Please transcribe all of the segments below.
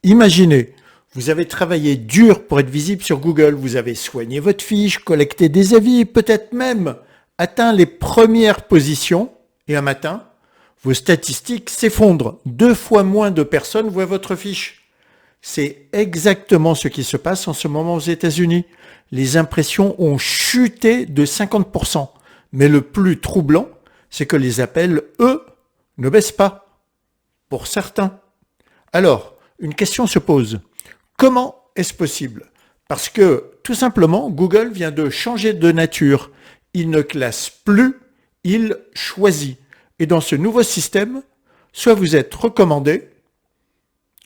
Imaginez, vous avez travaillé dur pour être visible sur Google, vous avez soigné votre fiche, collecté des avis, peut-être même atteint les premières positions, et un matin, vos statistiques s'effondrent. 2 fois moins de personnes voient votre fiche. C'est exactement ce qui se passe en ce moment aux États-Unis. Les impressions ont chuté de 50%. Mais le plus troublant, c'est que les appels, eux, ne baissent pas. Pour certains. Alors, une question se pose. Comment est-ce possible? Parce que, tout simplement, Google vient de changer de nature. Il ne classe plus, il choisit. Et dans ce nouveau système, soit vous êtes recommandé,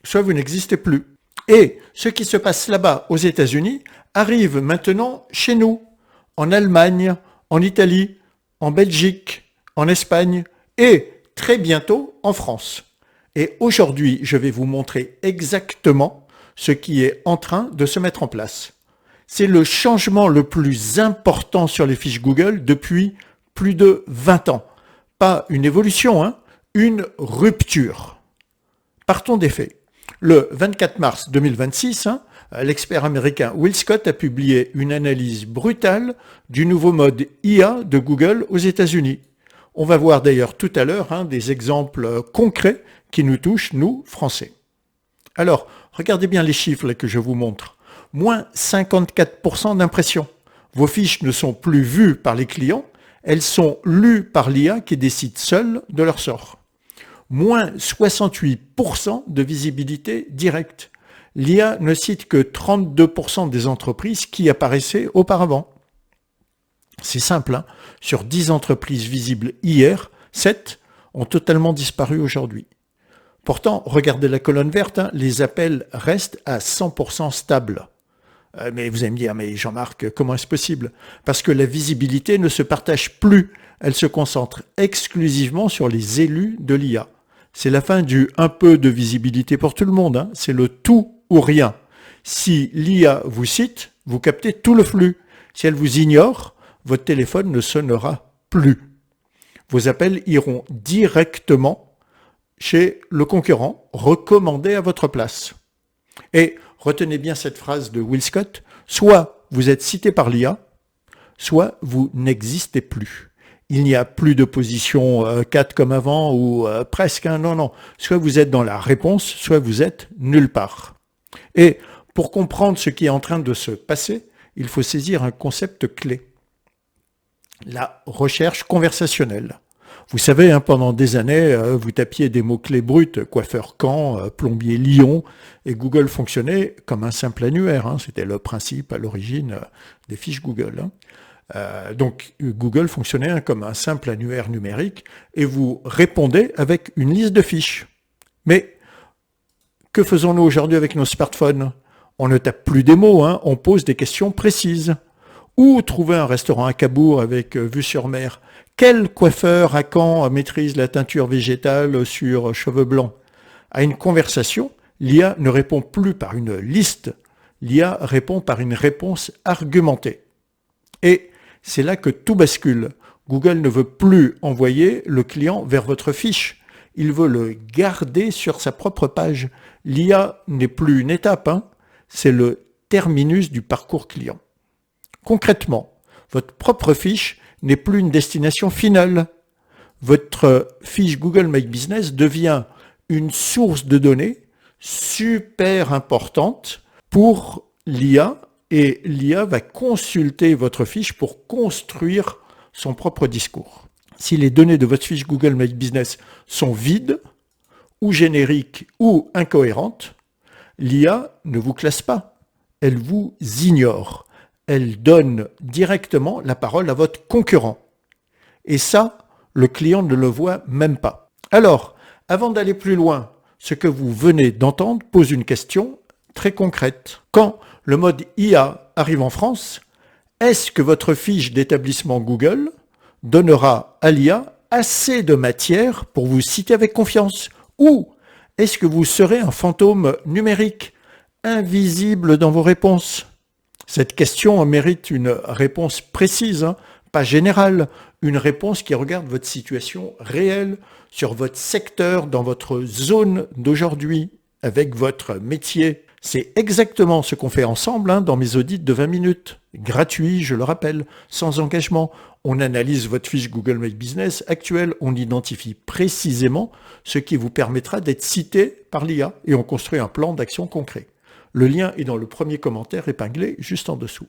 soit vous n'existez plus. Et ce qui se passe là-bas aux États-Unis arrive maintenant chez nous, en Allemagne, en Italie, en Belgique, en Espagne et très bientôt en France. Et aujourd'hui, je vais vous montrer exactement ce qui est en train de se mettre en place. C'est le changement le plus important sur les fiches Google depuis plus de 20 ans. Pas une évolution, hein, une rupture. Partons des faits. Le 24 mars 2026, l'expert américain Will Scott a publié une analyse brutale du nouveau mode IA de Google aux États-Unis. On va voir d'ailleurs tout à l'heure des exemples concrets qui nous touchent, nous, Français. Alors, regardez bien les chiffres là, que je vous montre. Moins 54% d'impressions. Vos fiches ne sont plus vues par les clients, elles sont lues par l'IA qui décide seule de leur sort. Moins 68% de visibilité directe. L'IA ne cite que 32% des entreprises qui apparaissaient auparavant. C'est simple, hein. Sur 10 entreprises visibles hier, 7 ont totalement disparu aujourd'hui. Pourtant, regardez la colonne verte, les appels restent à 100% stables. Mais vous allez me dire, mais Jean-Marc, comment est-ce possible? Parce que la visibilité ne se partage plus, elle se concentre exclusivement sur les élus de l'IA. C'est la fin du un peu de visibilité pour tout le monde, c'est le tout ou rien. Si l'IA vous cite, vous captez tout le flux. Si elle vous ignore, votre téléphone ne sonnera plus. Vos appels iront directement chez le concurrent, recommandé à votre place. Et retenez bien cette phrase de Will Scott, soit vous êtes cité par l'IA, soit vous n'existez plus. Il n'y a plus de position 4 comme avant ou presque, non. Soit vous êtes dans la réponse, soit vous êtes nulle part. Et pour comprendre ce qui est en train de se passer, il faut saisir un concept clé. La recherche conversationnelle. Vous savez, pendant des années, vous tapiez des mots-clés bruts, coiffeur Caen, plombier Lyon, et Google fonctionnait comme un simple annuaire. C'était le principe à l'origine des fiches Google. Donc Google fonctionnait comme un simple annuaire numérique, et vous répondez avec une liste de fiches. Mais que faisons-nous aujourd'hui avec nos smartphones? On ne tape plus des mots, on pose des questions précises. Où trouver un restaurant à Cabourg avec vue sur mer? Quel coiffeur à Caen maîtrise la teinture végétale sur cheveux blancs? À une conversation, l'IA ne répond plus par une liste, l'IA répond par une réponse argumentée. Et c'est là que tout bascule. Google ne veut plus envoyer le client vers votre fiche, il veut le garder sur sa propre page. L'IA n'est plus une étape, c'est le terminus du parcours client. Concrètement, votre propre fiche n'est plus une destination finale. Votre fiche Google My Business devient une source de données super importante pour l'IA et l'IA va consulter votre fiche pour construire son propre discours. Si les données de votre fiche Google My Business sont vides ou génériques ou incohérentes, l'IA ne vous classe pas, elle vous ignore. Elle donne directement la parole à votre concurrent. Et ça, le client ne le voit même pas. Alors, avant d'aller plus loin, ce que vous venez d'entendre pose une question très concrète. Quand le mode IA arrive en France, est-ce que votre fiche d'établissement Google donnera à l'IA assez de matière pour vous citer avec confiance? Ou est-ce que vous serez un fantôme numérique, invisible dans vos réponses? Cette question mérite une réponse précise, pas générale, une réponse qui regarde votre situation réelle sur votre secteur, dans votre zone d'aujourd'hui. avec votre métier. C'est exactement ce qu'on fait ensemble dans mes audits de 20 minutes. Gratuit, je le rappelle, sans engagement. On analyse votre fiche Google My Business actuelle, on identifie précisément ce qui vous permettra d'être cité par l'IA et on construit un plan d'action concret. Le lien est dans le premier commentaire épinglé juste en dessous.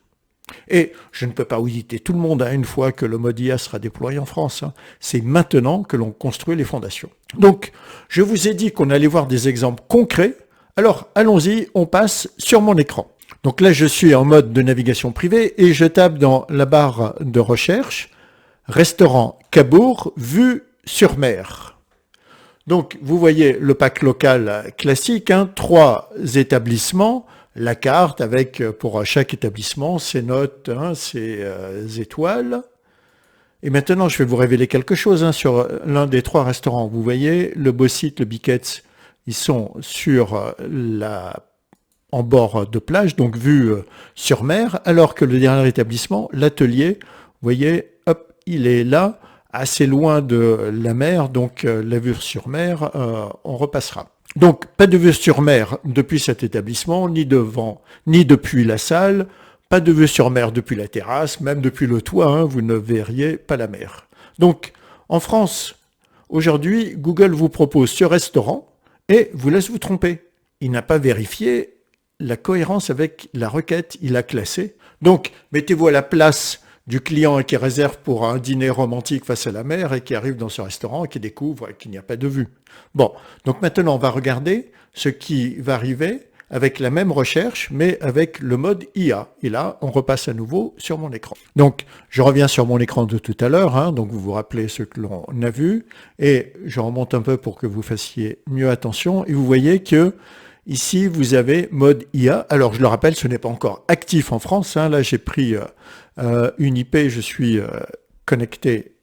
Et je ne peux pas auditer tout le monde une fois que le mode IA sera déployé en France. C'est maintenant que l'on construit les fondations. Donc, je vous ai dit qu'on allait voir des exemples concrets. Alors, allons-y, on passe sur mon écran. Donc là, je suis en mode de navigation privée et je tape dans la barre de recherche « Restaurant Cabourg, vue sur mer ». Donc, vous voyez le pack local classique, 3 établissements, la carte avec, pour chaque établissement, ses notes, ses étoiles. Et maintenant, je vais vous révéler quelque chose sur l'un des 3 restaurants. Vous voyez, le Beau Site, le Biquet's, ils sont sur en bord de plage, donc vue sur mer, alors que le dernier établissement, l'Atelier, vous voyez, hop, il est là, assez loin de la mer, donc la vue sur mer, on repassera. Donc, pas de vue sur mer depuis cet établissement, ni devant, ni depuis la salle, pas de vue sur mer depuis la terrasse, même depuis le toit, vous ne verriez pas la mer. Donc, en France, aujourd'hui, Google vous propose ce restaurant et vous laisse vous tromper. Il n'a pas vérifié la cohérence avec la requête, il a classé. Donc, mettez-vous à la place du client qui réserve pour un dîner romantique face à la mer et qui arrive dans ce restaurant et qui découvre qu'il n'y a pas de vue. Bon, donc maintenant on va regarder ce qui va arriver avec la même recherche, mais avec le mode IA. Et là, on repasse à nouveau sur mon écran. Donc, je reviens sur mon écran de tout à l'heure, donc vous vous rappelez ce que l'on a vu, et je remonte un peu pour que vous fassiez mieux attention, et vous voyez que ici, vous avez mode IA. Alors, je le rappelle, ce n'est pas encore actif en France. Là, j'ai pris une IP, je suis connecté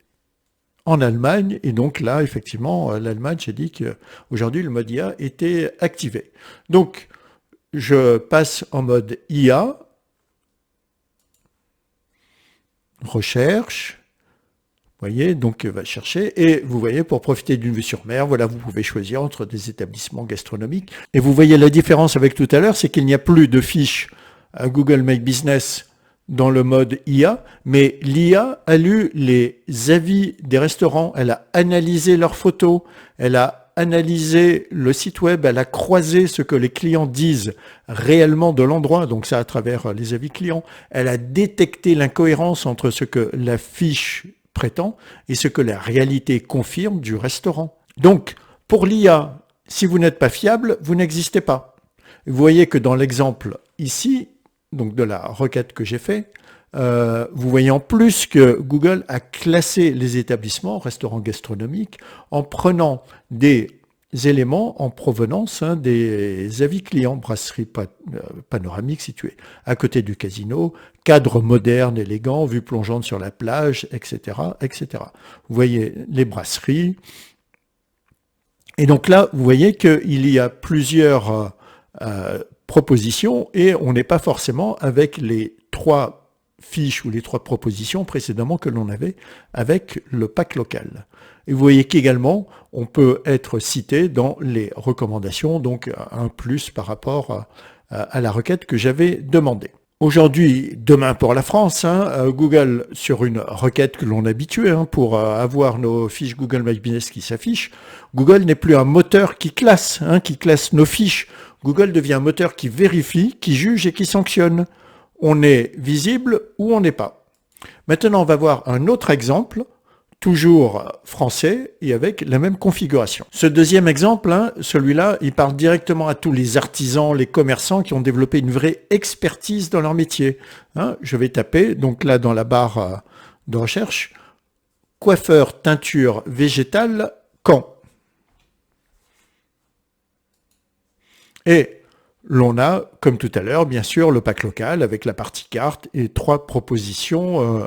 en Allemagne. Et donc là, effectivement, l'Allemagne, j'ai dit qu'aujourd'hui, le mode IA était activé. Donc, je passe en mode IA. Recherche. Vous voyez, donc va chercher, et vous voyez, pour profiter d'une vue sur mer, voilà, vous pouvez choisir entre des établissements gastronomiques. Et vous voyez la différence avec tout à l'heure, c'est qu'il n'y a plus de fiche Google My Business dans le mode IA, mais l'IA a lu les avis des restaurants, elle a analysé leurs photos, elle a analysé le site web, elle a croisé ce que les clients disent réellement de l'endroit, donc ça à travers les avis clients, elle a détecté l'incohérence entre ce que la fiche prétend et ce que la réalité confirme du restaurant. Donc, pour l'IA, si vous n'êtes pas fiable, vous n'existez pas. Vous voyez que dans l'exemple ici, donc de la requête que j'ai fait, vous voyez en plus que Google a classé les établissements, restaurants gastronomiques, en prenant des éléments en provenance des avis clients, brasserie panoramique située à côté du casino, cadre moderne, élégant, vue plongeante sur la plage, etc., etc. Vous voyez les brasseries. Et donc là, vous voyez qu'il y a plusieurs propositions et on n'est pas forcément avec les 3 fiches ou les 3 propositions précédemment que l'on avait avec le pack local. Et vous voyez qu'également, on peut être cité dans les recommandations, donc un plus par rapport à la requête que j'avais demandée. Aujourd'hui, demain pour la France, Google, sur une requête que l'on est habitué pour avoir nos fiches Google My Business qui s'affichent, Google n'est plus un moteur qui classe nos fiches. Google devient un moteur qui vérifie, qui juge et qui sanctionne. On est visible ou on n'est pas. Maintenant, on va voir un autre exemple, toujours français et avec la même configuration. Ce deuxième exemple, celui-là, il parle directement à tous les artisans, les commerçants qui ont développé une vraie expertise dans leur métier. Je vais taper, donc là dans la barre de recherche, coiffeur teinture végétale, Caen. Et l'on a, comme tout à l'heure, bien sûr, le pack local avec la partie carte et 3 propositions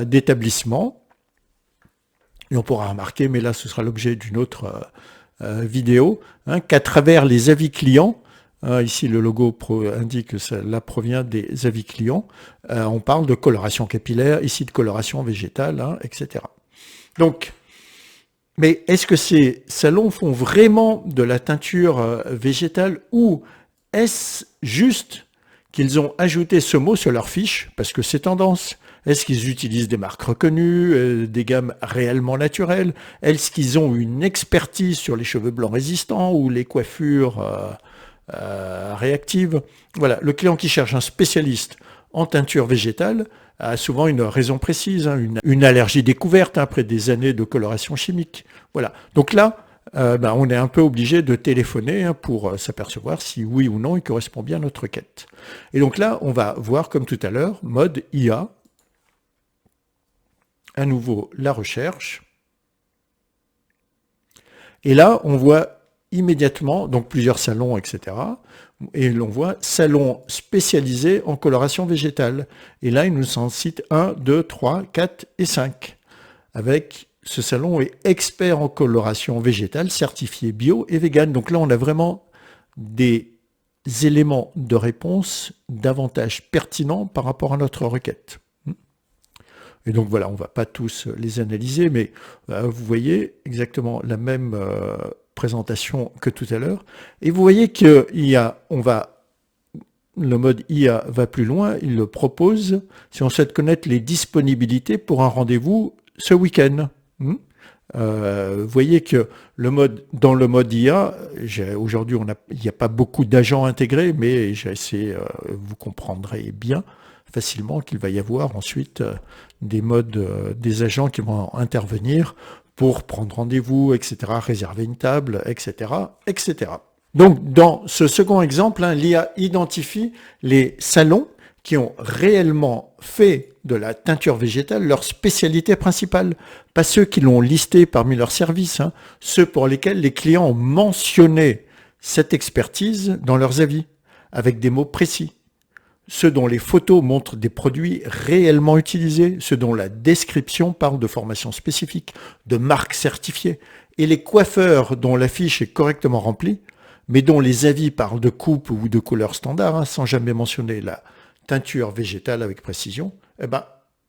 d'établissement. Et on pourra remarquer, mais là ce sera l'objet d'une autre vidéo, qu'à travers les avis clients, ici le logo indique que cela provient des avis clients, on parle de coloration capillaire, ici de coloration végétale, etc. Donc, Mais est-ce que ces salons font vraiment de la teinture végétale ou est-ce juste qu'ils ont ajouté ce mot sur leur fiche parce que c'est tendance? Est-ce qu'ils utilisent des marques reconnues, des gammes réellement naturelles? Est-ce qu'ils ont une expertise sur les cheveux blancs résistants ou les coiffures réactives? Voilà, le client qui cherche un spécialiste en teinture végétale a souvent une raison précise, hein, une allergie découverte après des années de coloration chimique. Voilà. Donc là, on est un peu obligé de téléphoner hein, pour s'apercevoir si oui ou non il correspond bien à notre requête. Et donc là, on va voir comme tout à l'heure, mode IA, à nouveau la recherche. Et là, on voit immédiatement donc plusieurs salons, etc. Et l'on voit salon spécialisé en coloration végétale. Et là, il nous en cite 1, 2, 3, 4 et 5. Avec ce salon est expert en coloration végétale, certifié bio et vegan. Donc là, on a vraiment des éléments de réponse davantage pertinents par rapport à notre requête. Et donc voilà, on ne va pas tous les analyser, mais vous voyez exactement la même présentation que tout à l'heure. Et vous voyez que le mode IA va plus loin, il le propose, si on souhaite connaître les disponibilités pour un rendez-vous ce week-end. Vous voyez que dans le mode IA, aujourd'hui il n'y a pas beaucoup d'agents intégrés, mais vous comprendrez bien facilement qu'il va y avoir ensuite des agents qui vont intervenir pour prendre rendez-vous, etc., réserver une table, etc., etc. Donc, dans ce second exemple, l'IA identifie les salons qui ont réellement fait de la teinture végétale leur spécialité principale, pas ceux qui l'ont listé parmi leurs services, ceux pour lesquels les clients ont mentionné cette expertise dans leurs avis, avec des mots précis. Ceux dont les photos montrent des produits réellement utilisés, ceux dont la description parle de formations spécifiques, de marques certifiées, et les coiffeurs dont la fiche est correctement remplie, mais dont les avis parlent de coupe ou de couleur standard, sans jamais mentionner la teinture végétale avec précision,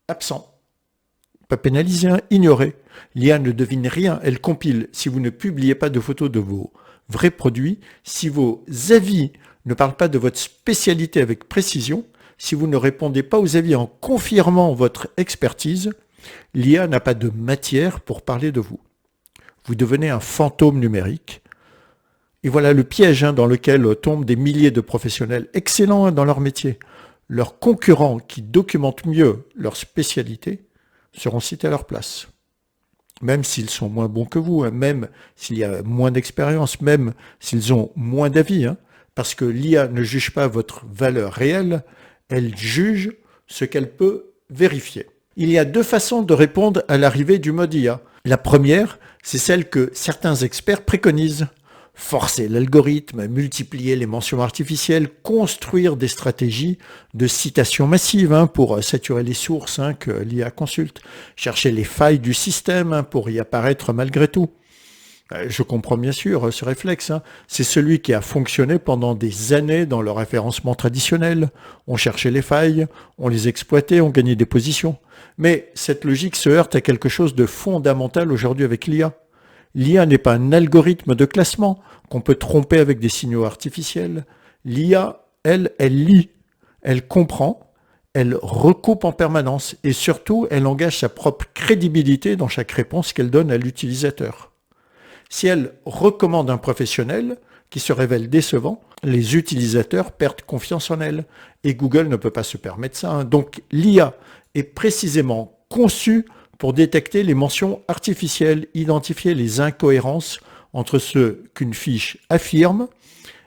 absent. Pas pénalisé, ignoré. L'IA ne devine rien, elle compile. Si vous ne publiez pas de photos de vos vrais produits, si vos avis ne parlent pas de votre spécialité avec précision, si vous ne répondez pas aux avis en confirmant votre expertise, l'IA n'a pas de matière pour parler de vous. Vous devenez un fantôme numérique. Et voilà le piège dans lequel tombent des milliers de professionnels excellents dans leur métier. Leurs concurrents qui documentent mieux leur spécialité seront cités à leur place. Même s'ils sont moins bons que vous, même s'il y a moins d'expérience, même s'ils ont moins d'avis, parce que l'IA ne juge pas votre valeur réelle, elle juge ce qu'elle peut vérifier. Il y a deux façons de répondre à l'arrivée du mode IA. La première, c'est celle que certains experts préconisent. Forcer l'algorithme, multiplier les mentions artificielles, construire des stratégies de citation massive pour saturer les sources que l'IA consulte, chercher les failles du système pour y apparaître malgré tout. Je comprends bien sûr ce réflexe, c'est celui qui a fonctionné pendant des années dans le référencement traditionnel. On cherchait les failles, on les exploitait, on gagnait des positions. Mais cette logique se heurte à quelque chose de fondamental aujourd'hui avec l'IA. L'IA n'est pas un algorithme de classement qu'on peut tromper avec des signaux artificiels. L'IA, elle lit, elle comprend, elle recoupe en permanence et surtout, elle engage sa propre crédibilité dans chaque réponse qu'elle donne à l'utilisateur. Si elle recommande un professionnel qui se révèle décevant, les utilisateurs perdent confiance en elle et Google ne peut pas se permettre ça. Donc l'IA est précisément conçue pour détecter les mentions artificielles, identifier les incohérences entre ce qu'une fiche affirme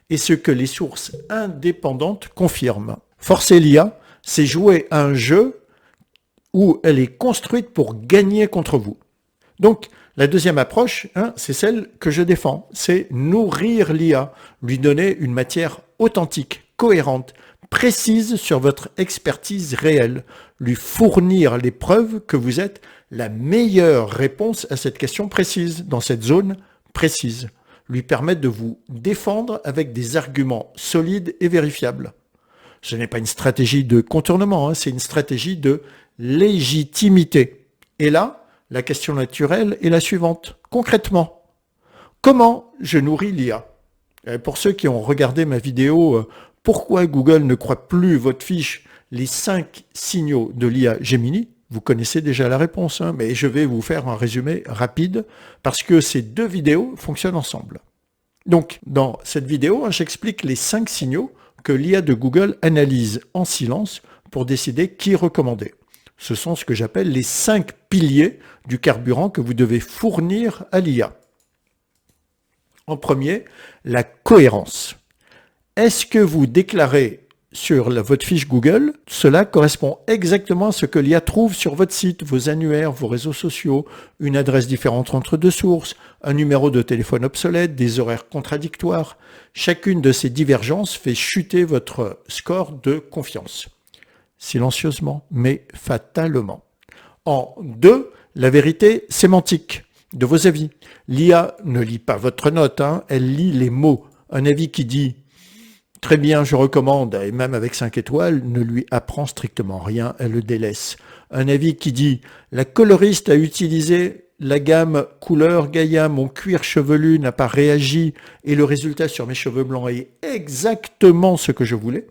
et ce que les sources indépendantes confirment. Forcer l'IA, c'est jouer à un jeu où elle est construite pour gagner contre vous. Donc, la deuxième approche, c'est celle que je défends, c'est nourrir l'IA, lui donner une matière authentique, cohérente, précise sur votre expertise réelle, lui fournir les preuves que vous êtes la meilleure réponse à cette question précise, dans cette zone précise, lui permettre de vous défendre avec des arguments solides et vérifiables. Ce n'est pas une stratégie de contournement, c'est une stratégie de légitimité. Et là, La question naturelle est la suivante. Concrètement, comment je nourris l'IA? Pour ceux qui ont regardé ma vidéo « Pourquoi Google ne croit plus votre fiche? Les 5 signaux de l'IA Gemini », vous connaissez déjà la réponse, hein, mais je vais vous faire un résumé rapide parce que ces deux vidéos fonctionnent ensemble. Donc, dans cette vidéo, j'explique les 5 signaux que l'IA de Google analyse en silence pour décider qui recommander. Ce sont ce que j'appelle les 5 piliers du carburant que vous devez fournir à l'IA. En premier, la cohérence. Est-ce que vous déclarez sur votre fiche Google, cela correspond exactement à ce que l'IA trouve sur votre site, vos annuaires, vos réseaux sociaux, une adresse différente entre deux sources, un numéro de téléphone obsolète, des horaires contradictoires. Chacune de ces divergences fait chuter votre score de confiance. Silencieusement, mais fatalement. En 2, la vérité sémantique de vos avis. L'IA ne lit pas votre note, elle lit les mots. Un avis qui dit « très bien, je recommande » et même avec 5 étoiles ne lui apprend strictement rien, elle le délaisse. Un avis qui dit « la coloriste a utilisé la gamme couleur Gaïa, mon cuir chevelu n'a pas réagi et le résultat sur mes cheveux blancs est exactement ce que je voulais ».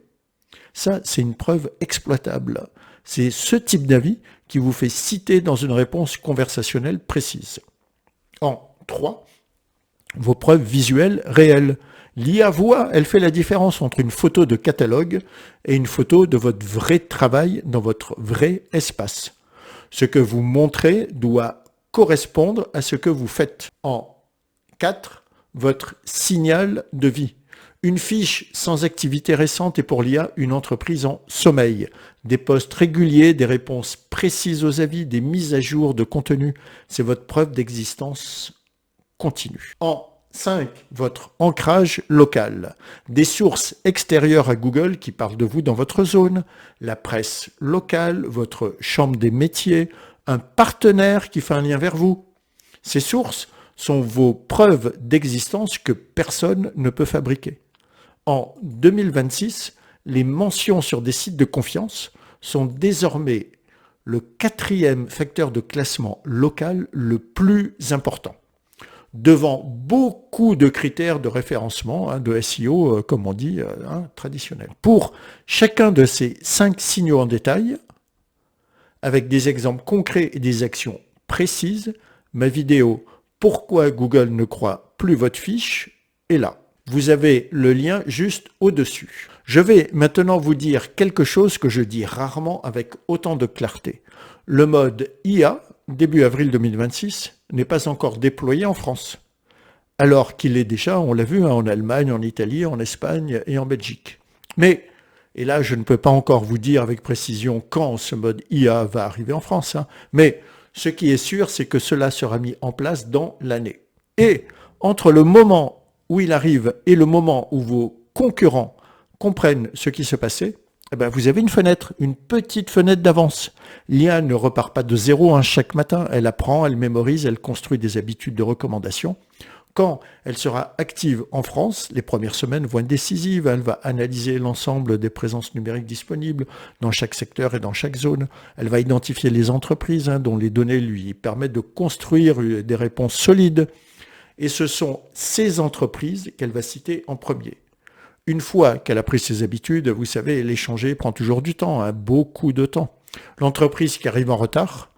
Ça, c'est une preuve exploitable. C'est ce type d'avis qui vous fait citer dans une réponse conversationnelle précise. En 3, vos preuves visuelles réelles. L'IA voit, elle fait la différence entre une photo de catalogue et une photo de votre vrai travail dans votre vrai espace. Ce que vous montrez doit correspondre à ce que vous faites. En 4, votre signal de vie. Une fiche sans activité récente est pour l'IA une entreprise en sommeil. Des posts réguliers, des réponses précises aux avis, des mises à jour de contenu. C'est votre preuve d'existence continue. En 5, votre ancrage local. Des sources extérieures à Google qui parlent de vous dans votre zone, la presse locale, votre chambre des métiers, un partenaire qui fait un lien vers vous. Ces sources sont vos preuves d'existence que personne ne peut fabriquer. En 2026, les mentions sur des sites de confiance sont désormais le 4e facteur de classement local le plus important, devant beaucoup de critères de référencement, de SEO, comme on dit, traditionnel. Pour chacun de ces 5 signaux en détail, avec des exemples concrets et des actions précises, ma vidéo « Pourquoi Google ne croit plus votre fiche » est là. Vous avez le lien juste au-dessus. Je vais maintenant vous dire quelque chose que je dis rarement avec autant de clarté. Le mode IA, début avril 2026, n'est pas encore déployé en France, alors qu'il est déjà, on l'a vu, en Allemagne, en Italie, en Espagne et en Belgique. Mais, et là je ne peux pas encore vous dire avec précision quand ce mode IA va arriver en France, mais ce qui est sûr, c'est que cela sera mis en place dans l'année. Et entre le moment où il arrive et le moment où vos concurrents comprennent ce qui se passait, vous avez une fenêtre, une petite fenêtre d'avance. L'IA ne repart pas de zéro chaque matin, elle apprend, elle mémorise, elle construit des habitudes de recommandation. Quand elle sera active en France, les premières semaines vont être décisives, elle va analyser l'ensemble des présences numériques disponibles dans chaque secteur et dans chaque zone. Elle va identifier les entreprises dont les données lui permettent de construire des réponses solides. Et ce sont ces entreprises qu'elle va citer en premier. Une fois qu'elle a pris ses habitudes, vous savez, l'échanger prend toujours du temps, beaucoup de temps. L'entreprise qui arrive en retard,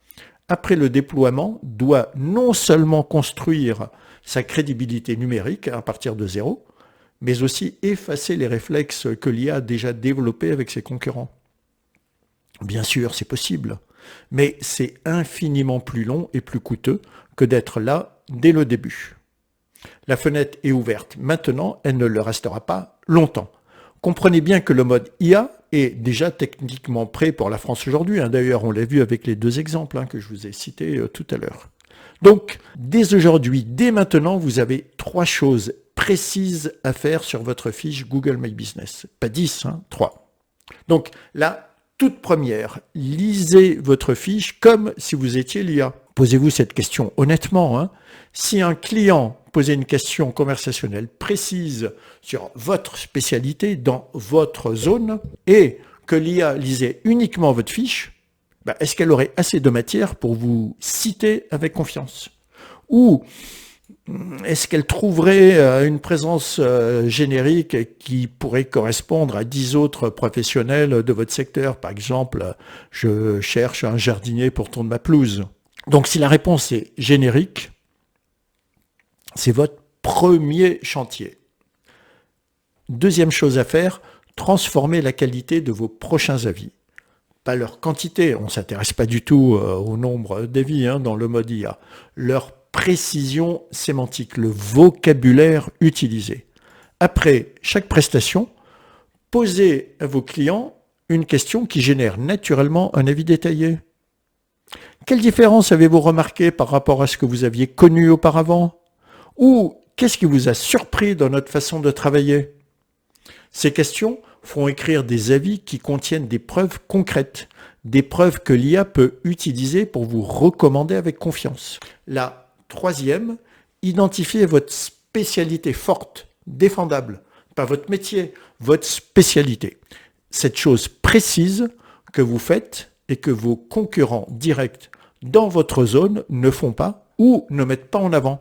après le déploiement, doit non seulement construire sa crédibilité numérique à partir de zéro, mais aussi effacer les réflexes que l'IA a déjà développés avec ses concurrents. Bien sûr, c'est possible, mais c'est infiniment plus long et plus coûteux que d'être là dès le début. La fenêtre est ouverte. Maintenant, elle ne le restera pas longtemps. Comprenez bien que le mode IA est déjà techniquement prêt pour la France aujourd'hui. D'ailleurs, on l'a vu avec les 2 exemples que je vous ai cités tout à l'heure. Donc, dès aujourd'hui, dès maintenant, vous avez 3 choses précises à faire sur votre fiche Google My Business. Pas 10, 3. Donc, la toute première, lisez votre fiche comme si vous étiez l'IA. Posez-vous cette question honnêtement. Si un client posait une question conversationnelle précise sur votre spécialité dans votre zone et que l'IA lisait uniquement votre fiche, Est-ce qu'elle aurait assez de matière pour vous citer avec confiance? Ou est-ce qu'elle trouverait une présence générique qui pourrait correspondre à 10 autres professionnels de votre secteur? Par exemple, je cherche un jardinier pour tondre ma pelouse. Donc si la réponse est générique, c'est votre premier chantier. Deuxième chose à faire, transformer la qualité de vos prochains avis. Pas leur quantité, on ne s'intéresse pas du tout au nombre d'avis dans le mode IA. Leur précision sémantique, le vocabulaire utilisé. Après chaque prestation, posez à vos clients une question qui génère naturellement un avis détaillé. Quelle différence avez-vous remarqué par rapport à ce que vous aviez connu auparavant? Ou qu'est-ce qui vous a surpris dans notre façon de travailler? Ces questions font écrire des avis qui contiennent des preuves concrètes, des preuves que l'IA peut utiliser pour vous recommander avec confiance. La troisième, identifiez votre spécialité forte, défendable, pas votre métier, votre spécialité. Cette chose précise que vous faites et que vos concurrents directs dans votre zone ne font pas ou ne mettent pas en avant.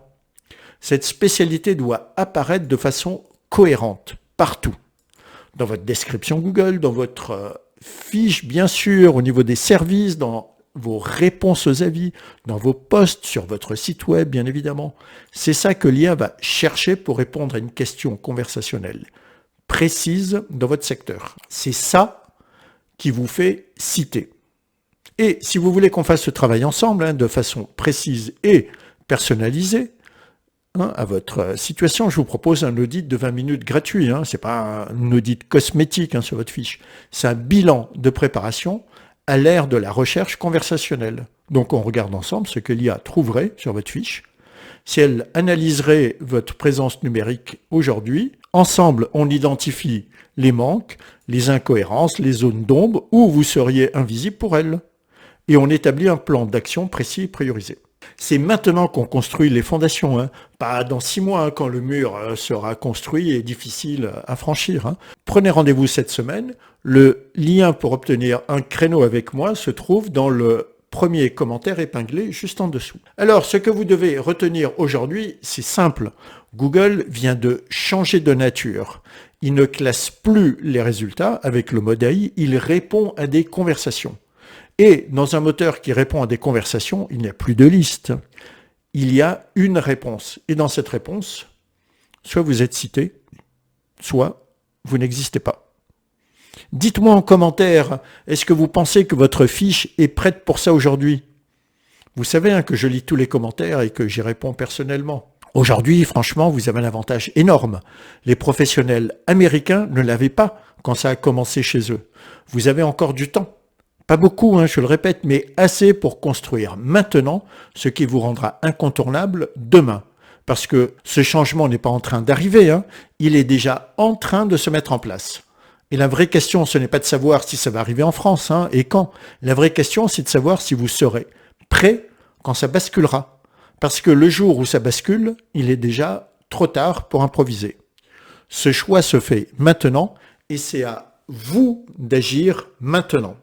Cette spécialité doit apparaître de façon cohérente partout. Dans votre description Google, dans votre fiche, bien sûr, au niveau des services, dans vos réponses aux avis, dans vos posts sur votre site web, bien évidemment. C'est ça que l'IA va chercher pour répondre à une question conversationnelle précise dans votre secteur. C'est ça qui vous fait citer. Et si vous voulez qu'on fasse ce travail ensemble, de façon précise et personnalisée, à votre situation, je vous propose un audit de 20 minutes gratuit. Ce n'est pas un audit cosmétique sur votre fiche. C'est un bilan de préparation à l'ère de la recherche conversationnelle. Donc on regarde ensemble ce que l'IA trouverait sur votre fiche. Si elle analyserait votre présence numérique aujourd'hui, ensemble on identifie les manques, les incohérences, les zones d'ombre où vous seriez invisible pour elle. Et on établit un plan d'action précis et priorisé. C'est maintenant qu'on construit les fondations, pas dans 6 mois quand le mur sera construit et difficile à franchir. Prenez rendez-vous cette semaine. Le lien pour obtenir un créneau avec moi se trouve dans le premier commentaire épinglé juste en dessous. Alors, ce que vous devez retenir aujourd'hui, c'est simple. Google vient de changer de nature. Il ne classe plus les résultats avec le mode AI, il répond à des conversations. Et dans un moteur qui répond à des conversations, il n'y a plus de liste. Il y a une réponse. Et dans cette réponse, soit vous êtes cité, soit vous n'existez pas. Dites-moi en commentaire, est-ce que vous pensez que votre fiche est prête pour ça aujourd'hui? Vous savez que je lis tous les commentaires et que j'y réponds personnellement. Aujourd'hui, franchement, vous avez un avantage énorme. Les professionnels américains ne l'avaient pas quand ça a commencé chez eux. Vous avez encore du temps. Pas beaucoup, je le répète, mais assez pour construire maintenant ce qui vous rendra incontournable demain. Parce que ce changement n'est pas en train d'arriver, il est déjà en train de se mettre en place. Et la vraie question, ce n'est pas de savoir si ça va arriver en France et quand. La vraie question, c'est de savoir si vous serez prêt quand ça basculera. Parce que le jour où ça bascule, il est déjà trop tard pour improviser. Ce choix se fait maintenant et c'est à vous d'agir maintenant.